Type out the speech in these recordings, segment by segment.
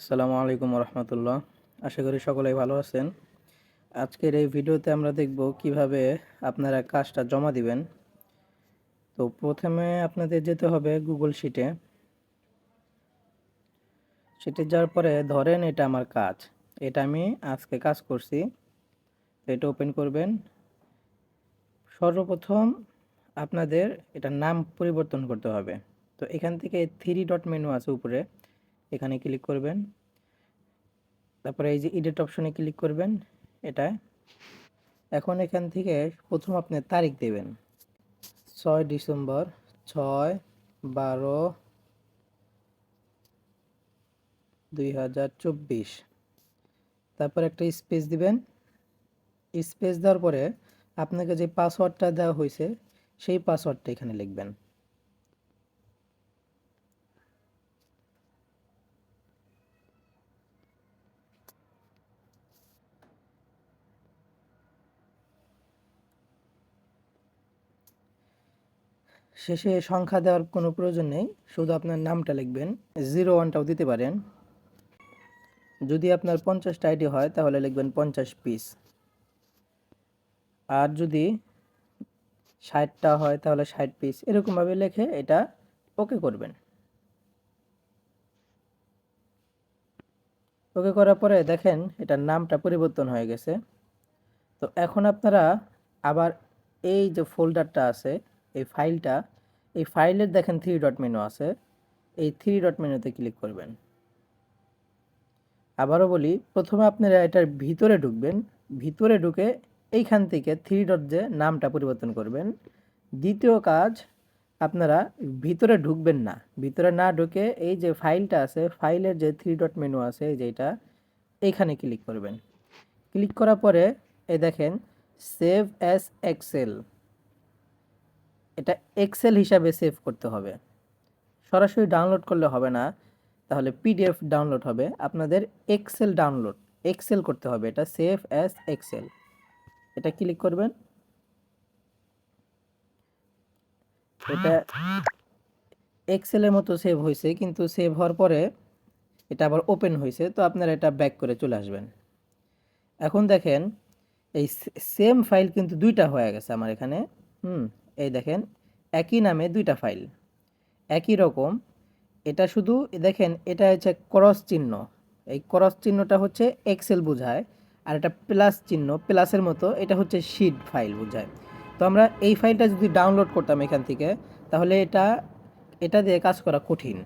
আসসালামু আলাইকুম রহমতুল্লাহ। আশা করি সকলেই ভালো আছেন। আজকের এই ভিডিওতে আমরা দেখব কিভাবে আপনারা কাজটা জমা দিবেন। তো প্রথমে আপনাদের যেতে হবে গুগল শিটে। শিটে যাওয়ার পরে ধরেন এটা আমার কাজ, এটা আমি আজকে কাজ করছি। এটা ওপেন করবেন। সর্বপ্রথম আপনাদের এটার নাম পরিবর্তন করতে হবে। তো এখান থেকে 3 ডট মেনু আছে উপরে, এখানে ক্লিক করবেন। তারপরে এই যে এডিট অপশনে ক্লিক করবেন এটায়। এখন এখান থেকে প্রথম আপনি তারিখ দেবেন 6 ডিসেম্বর, 6/12/2024। তারপর একটা স্পেস দিবেন। স্পেস দেওয়ার পরে আপনাকে যে পাসওয়ার্ডটা দেওয়া হয়েছে সেই পাসওয়ার্ডটা এখানে লিখবেন। শেষে সংখ্যা দেওয়ার কোনো প্রয়োজন নেই, শুধু আপনার নামটা লিখবেন। 01টাও দিতে পারেন। যদি আপনার 50টা আইডি হয় তাহলে লিখবেন 50 পিস। আর যদি 60টা হয় তাহলে 60 পিস, এরকমভাবে লিখে এটা ওকে করবেন। ওকে করার পরে দেখেন এটার নামটা পরিবর্তন হয়ে গেছে। তো এখন আপনারা আবার এই যে ফোল্ডারটা আছে, এই ফাইলের দেখেন 3 ডট মেনু আছে, এই 3 ডট মেনুতে ক্লিক করবেন। আবারও বলি, প্রথমে আপনারা এটার ভিতরে ঢুকবেন। ভিতরে ঢুকে এইখান থেকে 3 ডট যে নামটা পরিবর্তন করবেন। দ্বিতীয় কাজ, আপনারা ভিতরে ঢুকবেন না। ভিতরে না ঢুকে এই যে ফাইলটা আছে, ফাইলের যে 3 ডট মেনু আছে যেটা, এইখানে ক্লিক করবেন। ক্লিক করার পরে এই দেখেন সেভ অ্যাজ এক্সেল, এটা এক্সেল হিসাবে সেভ করতে হবে। সরাসরি ডাউনলোড করলে হবে না, তাহলে পিডিএফ ডাউনলোড হবে। আপনাদের এক্সেল করতে হবে। এটা সেভ অ্যাজ এক্সেল, এটা ক্লিক করবেন। এটা এক্সেলের মতো সেভ হয়েছে, কিন্তু সেভ হওয়ার পরে এটা আবার ওপেন হয়েছে। তো আপনারা এটা ব্যাক করে চলে আসবেন। এখন দেখেন এই সেম ফাইল কিন্তু দুইটা হয়ে গেছে আমার এখানে। এই দেখেন একই নামে দুইটা ফাইল, একই রকম। এটা শুধু দেখেন, এটা হচ্ছে ক্রস চিহ্ন। এই ক্রস চিহ্নটা হচ্ছে এক্সেল বোঝায়, আর এটা প্লাস চিহ্ন, প্লাসের মতো, এটা হচ্ছে শিট ফাইল বোঝায়। তো আমরা এই ফাইলটা যদি ডাউনলোড করতাম এখান থেকে, তাহলে এটা দিয়ে কাজ করা কঠিন।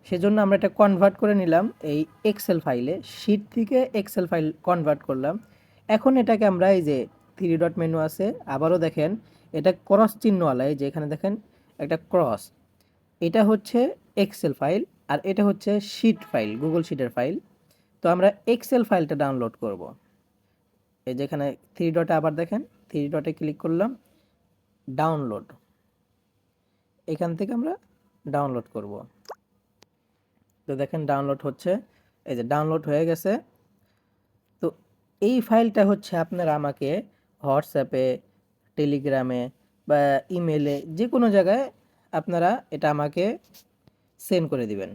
সেজন্য আমরা এটা কনভার্ট করে নিলাম এই এক্সেল ফাইলে, শিট থেকে এক্সেল ফাইল কনভার্ট করলাম। এখন এটাকে আমরা এই যে 3 ডট মেনু আছে, আবারও দেখেন এটা ক্রস চিহ্নওয়ালা, এই যে এখানে দেখেন একটা ক্রস, এটা হচ্ছে এক্সেল ফাইল, আর এটা হচ্ছে শিট ফাইল, গুগল শিটের ফাইল। তো আমরা এক্সেল ফাইলটা ডাউনলোড করব। এই যেখানে 3 ডটে আবার দেখেন, 3 ডটে ক্লিক করলাম, ডাউনলোড, এখান থেকে আমরা ডাউনলোড করব। তো দেখেন ডাউনলোড হচ্ছে, এই যে ডাউনলোড হয়ে গেছে। তো এই ফাইলটা হচ্ছে আপনারা আমাকে হোয়াটসঅ্যাপে, টেলিগ্রামে বা ইমেলে, যে কোনো জায়গায় আপনারা এটা আমাকে সেন্ড করে দিবেন।